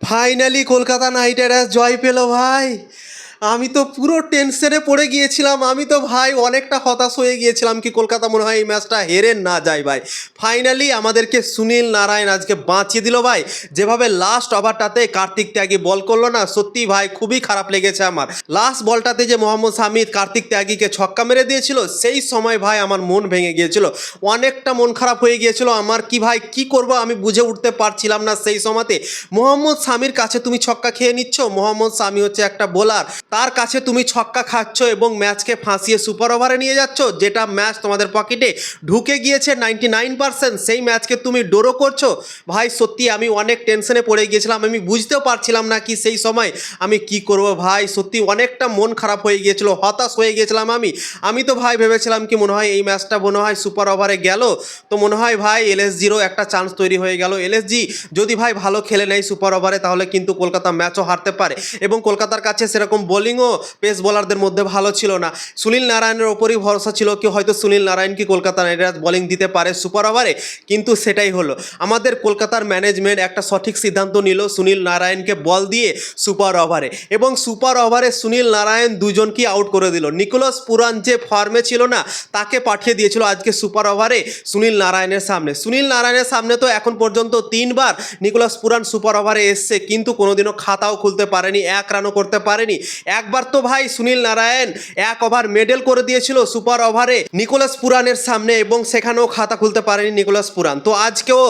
Finally Kolkata night Riders জয় পেল ভাই। আমি তো পুরো টেনশনে পড়ে গিয়েছিলাম, আমি তো ভাই অনেকটা হতাশ হয়ে গিয়েছিলাম কি কলকাতা মনে হয় এই ম্যাচটা হেরে না যায় ভাই। ফাইনালি আমাদেরকে সুনীল নারায়ণ আজকে বাঁচিয়ে দিল ভাই। যেভাবে লাস্ট ওভারটাতে কার্তিক ত্যাগী বল করলো না, সত্যি ভাই খুবই খারাপ লেগেছে আমার। লাস্ট বলটাতে যে মোহাম্মদ শামিদ কার্তিক ত্যাগীকে ছক্কা মেরে দিয়েছিল, সেই সময় ভাই আমার মন ভেঙে গিয়েছিল, অনেকটা মন খারাপ হয়ে গিয়েছিল আমার। কি ভাই কি করব আমি বুঝে উঠতে পারছিলাম না সেই সময়তে। মোহাম্মদ শামির কাছে তুমি ছক্কা খেয়ে নিচ্ছ, মোহাম্মদ শামি হচ্ছে একটা বোলার, তার কাছে তুমি ছক্কা খাচ্ছ এবং ম্যাচকে ফাঁসিয়ে সুপার ওভারে নিয়ে যাচ্ছ, যেটা ম্যাচ তোমাদের পকেটে ঢুকে গিয়েছে 99%, সেই ম্যাচকে তুমি ড্র করছো। ভাই সত্যি আমি অনেক টেনশনে পড়ে গিয়েছিলাম, আমি বুঝতেও পারছিলাম না কি সেই সময় আমি কি করব ভাই। সত্যি অনেকটা মন খারাপ হয়ে গিয়েছিল, হতাশ হয়ে গিয়েছিলাম আমি তো ভাই ভেবেছিলাম কি মনে হয় এই ম্যাচটা মনে হয় সুপার ওভারে গেল, তো মনে হয় ভাই এলএসজিরও একটা চান্স তৈরি হয়ে গেল। এলএসজি যদি ভাই ভালো খেলে নেয় সুপার ওভারে তাহলে কিন্তু কলকাতা ম্যাচও হারতে পারে, এবং কলকাতার কাছে সেরকম বোলিংও পেস বোলারদের মধ্যে ভালো ছিল না। সুনীল নারায়ণের ওপরই ভরসা ছিল কি হয়তো সুনীল নারায়ণ কি কলকাতা নাইট রাইডার্স বোলিং দিতে পারে সুপার ওভারে, কিন্তু সেটাই হলো। আমাদের কলকাতার ম্যানেজমেন্ট একটা সঠিক সিদ্ধান্ত নিল সুনীল নারায়ণকে বল দিয়ে সুপার ওভারে, এবং সুপার ওভারে সুনীল নারায়ণ দুজনকেই আউট করে দিল। নিকোলাস পুরান যে ফর্মে ছিল না তাকে পাঠিয়ে দিয়েছিল আজকে সুপার ওভারে সুনীল নারায়ণের সামনে। সুনীল নারায়ণের সামনে তো এখন পর্যন্ত 3বার নিকোলাস পুরান সুপার ওভারে এসছে, কিন্তু কোনোদিনও খাতাও খুলতে পারেনি, 1 রানও করতে পারেনি। একবার তো ভাই সুনীল নারায়ণ 1 ওভার মেডেল করে দিয়েছিল সুপার ওভারে নিকোলাস পুরানের সামনে, এবং সেখানেও খাতা খুলতে পারেনি নিকোলাস পুরান। তো আজকেও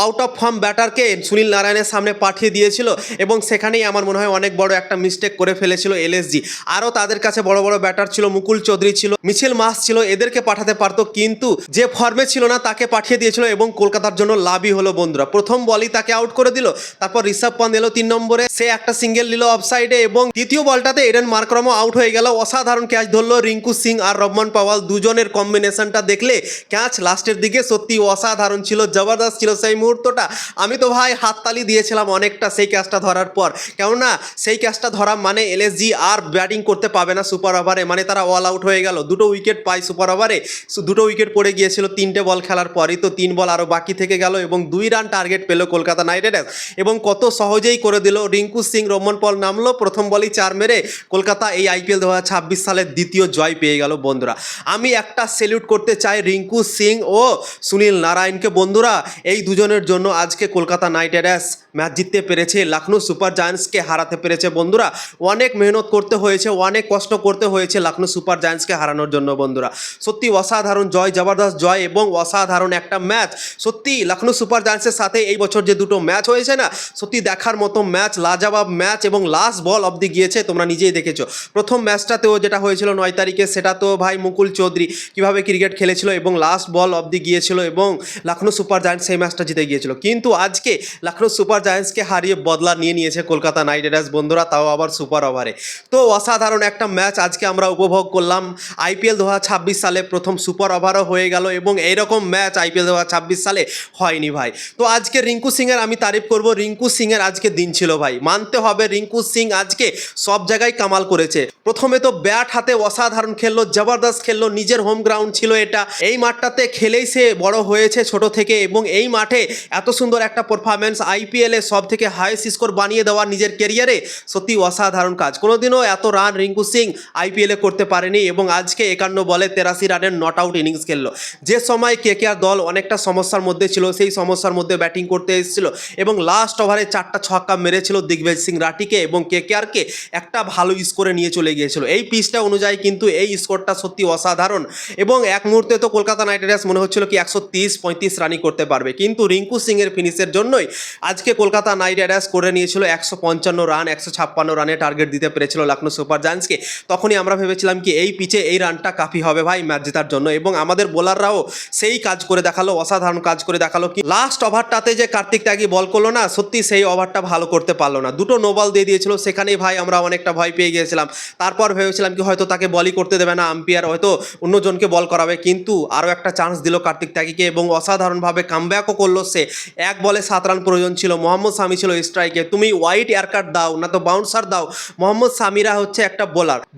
আউট অফ ফর্ম ব্যাটারকে সুনীল নারায়ণের সামনে পাঠিয়ে দিয়েছিল, এবং সেখানেই আমার মনে হয় অনেক বড় একটা মিস্টেক করে ফেলেছিল এলএসজি। আরও তাদের কাছে বড় বড় ব্যাটার ছিল, মুকুল চৌধুরী ছিল, মিচেল মাস ছিল, এদেরকে পাঠাতে পারতো, কিন্তু যে ফর্মে ছিল না তাকে পাঠিয়ে দিয়েছিল, এবং কলকাতার জন্য লাভই হলো বন্ধুরা। প্রথম বলই তাকে আউট করে দিল, তারপর ঋষভ পান্ত এলো 3 নম্বরে, সে একটা সিঙ্গেল নিল অফ সাইডে, এবং দ্বিতীয় বলটাতে এডেন মার্করামও আউট হয়ে গেল। অসাধারণ ক্যাচ ধরলো রিঙ্কু সিং আর রহমান পাওয়াল, দুজনের কম্বিনেশনটা দেখলে ক্যাচ লাস্টের দিকে সত্যি অসাধারণ ছিল, জবরদস্ত ছিল সেই মুহূর্তটা। আমি তো ভাই হাততালি দিয়েছিলাম অনেকটা সেই ক্যাচটা ধরার পর, কেননা সেই ক্যাচটা ধরা মানে এলএসজি আর ব্যাটিং করতে পাবে না সুপার ওভারে, মানে তারা অল আউট হয়ে গেল। 2টো উইকেট পায় সুপার ওভারে, 2টো উইকেট পড়ে গিয়েছিল 3টে বল খেলার পরই, তো 3 বল আরও বাকি থেকে গেল, এবং 2 রান টার্গেট পেল কলকাতা নাইট রাইডার্স, এবং কত সহজেই করে দিল। রিঙ্কু সিং রহমান পল নামলো, প্রথম বলই 4 মেরে কলকাতা এই আইপিএল 2026 সালের দ্বিতীয় জয় পেয়ে গেল বন্ধুরা। আমি একটা সেলিউট করতে চাই রিঙ্কু সিং ও সুনীল নারায়ণকে বন্ধুরা, এই দুজনের জন্য আজকে কলকাতা নাইট রাইডার্স ম্যাচ জিততে পেরেছে, লখনৌ সুপার জায়ান্টসকে হারাতে পেরেছে বন্ধুরা। অনেক মেহনত করতে হয়েছে, অনেক কষ্ট করতে হয়েছে লখনৌ সুপার জায়ান্টসকে হারানোর জন্য বন্ধুরা। সত্যি অসাধারণ জয়, জবরদস্ত জয়, এবং অসাধারণ একটা ম্যাচ। সত্যি লখনৌ সুপার জায়ান্টসের সাথে এই বছর যে 2টো ম্যাচ হয়েছে না, সত্যি দেখার মতো ম্যাচ, লাজবাব ম্যাচ, এবং লাস্ট বল অবধি গিয়েছে, তোমরা নিজেই দেখেছো। প্রথম ম্যাচটাতেও যেটা হয়েছিল 9 তারিখে, সেটা তো ভাই মুকুল চৌধুরী কীভাবে ক্রিকেট খেলেছিল, এবং লাস্ট বল অবধি গিয়েছিল, এবং লখনৌ সুপার জায়ান্টস সেই ম্যাচটা জিতে গিয়েছিল। কিন্তু আজকে লখনৌ সুপার জায়ান্টসকে হারিয়ে বদলা নিয়ে নিয়েছে কলকাতা নাইট রাইডার্স বন্ধুরা, তাও আবার সুপার ওভারে। তো অসাধারণ একটা ম্যাচ আজকে আমরা উপভোগ করলাম। আইপিএল 2026 সালে প্রথম সুপার ওভারও হয়ে গেল, এবং এইরকম ম্যাচ আইপিএল 2026 সালে হয়নি ভাই। তো আজকে রিঙ্কু সিংয়ের আমি তারিফ করব, রিঙ্কু সিংয়ের আজকে দিন ছিল ভাই, মানতে হবে রিঙ্কু সিং আজকে সব জায়গায় কামাল করেছে। প্রথমে তো ব্যাট হাতে অসাধারণ খেললো, জবরদস্ত খেললো, নিজের হোম গ্রাউন্ড ছিল এটা, এই মাঠটাতে খেলেই সে বড় হয়েছে ছোট থেকে, এবং এই মাঠে এত সুন্দর একটা পারফরম্যান্স আইপিএলে সব থেকে হাইয়েস্ট স্কোর বানিয়ে দেওয়া নিজের ক্যারিয়ারে, সত্যি অসাধারণ কাজ। কোনোদিনও এত রান রিঙ্কু সিং আইপিএলে করতে পারেনি, এবং আজকে 51 বলে 83 রানের নট আউট ইনিংস খেললো। যে সময় কেকেআর দল অনেকটা সমস্যার মধ্যে ছিল, সেই সমস্যার মধ্যে ব্যাটিং করতে এসেছিল, এবং লাস্ট ওভারে 4টা ছক্কা মেরেছিল দিগ্বিজয় সিং রাঠিকে, এবং কেকেআরকে একটা ভালো স্কোরে নিয়ে চলে গিয়েছিল। এই পিচটা অনুযায়ী কিন্তু এই স্কোরটা সত্যি অসাধারণ, এবং এক মুহূর্তে তো কলকাতা নাইট রাইডার্স মনে হচ্ছিল কি 130-35 রানই করতে পারবে, কিন্তু রিঙ্কু সিংয়ের ফিনিশের জন্যই আজকে কলকাতা নাইট রাইডার্স করে নিয়েছিল 155 রান, 156 রানে টার্গেট দিতে পেরেছিল লখনৌ সুপার জায়ান্টসকে। তখনই আমরা ভেবেছিলাম কি এই পিচে এই রানটা কাফি হবে ভাই ম্যাচ জেতার জন্য, এবং আমাদের বোলাররাও সেই কাজ করে দেখালো, অসাধারণ কাজ করে দেখালো। কি লাস্ট ওভারটাতে যে কার্তিক ত্যাগী বল করলো না, সত্যি সেই ওভারটা ভালো করতে পারলো না, 2টো নো বল দিয়ে দিয়েছিল, সেখানেই ভাই আমরা অনেকটা ভয় পেয়ে গিয়েছিলাম। তারপর ভেবেছিলাম কি হয়তো তাকে বলই করতে দেবে না আম্পায়ার, হয়তো অন্যজনকে বল করাবে, কিন্তু আরও একটা চান্স দিল কার্তিক ত্যাগীকে এবং অসাধারণভাবে কামব্যাকও করলো সে। 1 বলে 7 রান প্রয়োজন ছিল, মোহাম্মদ সামি ছিল স্ট্রাইকে, তুমি ওয়াইড এয়ারকাট দাও না তো বাউন্সার দাও। মোহাম্মদ সামিরা হচ্ছে একটা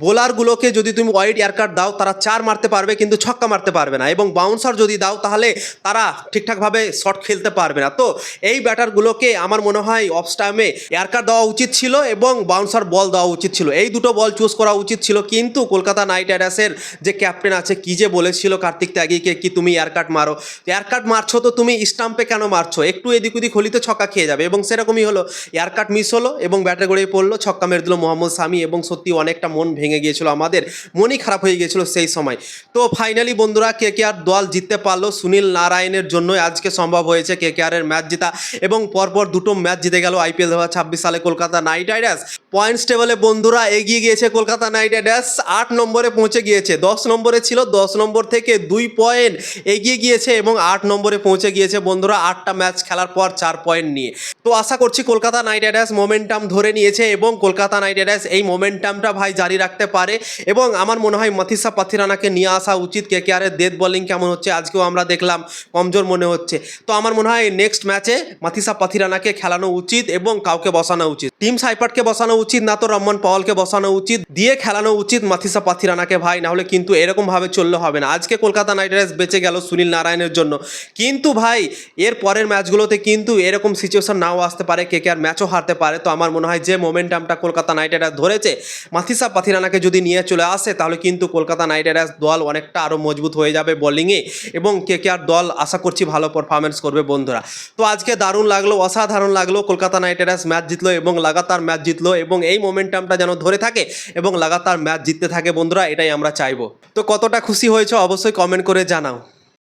বোলারগুলোকে যদি তুমি ওয়াইড এয়ারকাট দাও তারা 4 মারতে পারবে কিন্তু ছক্কা মারতে পারবে না, এবং বাউন্সার যদি দাও তাহলে তারা ঠিকঠাকভাবে শট খেলতে পারবে না। তো এই ব্যাটারগুলোকে আমার মনে হয় অফ টাইমে এয়ারকাট দেওয়া উচিত ছিল এবং বাউন্সার বল দেওয়া উচিত ছিল, এই দুটো বল চুজ করা উচিত ছিল। কিন্তু কলকাতা নাইট রাইডার্সের যে ক্যাপ্টেন আছে কি যে বলেছিল কার্তিক ত্যাগীকে কি তুমি এয়ারকাট মারো, এয়ারকাট মারছো তো তুমি স্টাম্পে কেন মারছো, একটু এদিক ওদিক হলিতে ছক্কা খেয়ে যাবে, এবং সেরকমই হলো। এয়ারকাট মিস হলো এবং ব্যাটে গড়িয়ে পড়লো, ছক্কা মেরে দিল মোহাম্মদ সামি, এবং সত্যি অনেকটা মন ভেঙে গিয়েছিল, আমাদের মনই খারাপ হয়ে গিয়েছিল সেই সময়। তো ফাইনালি বন্ধুরা কেকেআর দল জিততে পারলো, সুনীল নারায়ণের জন্যই আজকে সম্ভব হয়েছে কেকেআরের ম্যাচ জেতা, এবং পরপর দুটো ম্যাচ জিতে গেল আইপিএল 2026 সালে কলকাতা নাইট রাইডার্স। পয়েন্টস টেবলে বন্ধুরা এগিয়ে গিয়েছে কলকাতা নাইট রাইডার্স, 8 নম্বরে পৌঁছে গিয়েছে, 10 নম্বরে ছিল, 10 নম্বর থেকে 2 পয়েন্ট এগিয়ে গিয়েছে এবং 8 নম্বরে পৌঁছে গিয়েছে বন্ধুরা, 8টা ম্যাচ খেলার পর 4 পয়েন্ট নিয়ে। তো আশা করছি কলকাতা নাইট রাইডার্স মোমেন্টাম ধরে নিয়েছে এবং কলকাতা নাইট রাইডার্স এই মোমেন্টামটা ভাই জারি রাখতে পারে, এবং আমার মনে হয় মাথিসা পাথিরানাকে নিয়ে আসা উচিত। কেকেআরের ডেথ বোলিং কেমন হচ্ছে আজকেও আমরা দেখলাম, কমজোর মনে হচ্ছে। তো আমার মনে হয় নেক্সট ম্যাচে মাথিসা পাথিরানাকে খেলানো উচিত এবং কাউকে বসানো উচিত, টিম সাইপার্টকে বসানো উচিত না তো রহমান পাওয়ালকে বসানো উচিত, দিয়ে খেলানো উচিত মাথিসা পাথিরানাকে ভাই, না হলে কিন্তু এরকমভাবে চললে হবে না। আজকে কলকাতা নাইট রাইডার্স বেঁচে গেল সুনীল নারায়ণের জন্য, কিন্তু ভাই এর পরের ম্যাচগুলোতে কিন্তু এরকম সিচুয়েশন নাও আসতে পারে, কেকেআর ম্যাচও হারতে পারে। তো আমার মনে হয় যে মোমেন্টামটা কলকাতা নাইট রাইডার্স ধরেছে, মাথিসা পাথিরানাকে যদি নিয়ে চলে আসে তাহলে কিন্তু কলকাতা নাইট রাইডার্স দল অনেকটা আরও মজবুত হয়ে যাবে বোলিংয়ে, এবং কেকেআর দল আশা করছি ভালো পারফরমেন্স করবে বন্ধুরা। তো আজকে দারুণ লাগলো, অসাধারণ লাগলো, কলকাতা নাইট রাইডার্স ম্যাচ জিতলো এবং লাগাতার ম্যাচ জিতলো, এবং এই মোমেন্টামটা যেন ধরে থাকে এবং লাগাতার ম্যাচ জিততে থাকে বন্ধুরা, এটাই আমরা চাইবো। তো কতটা খুশি হয়েছে অবশ্যই কমেন্ট করে জানাও।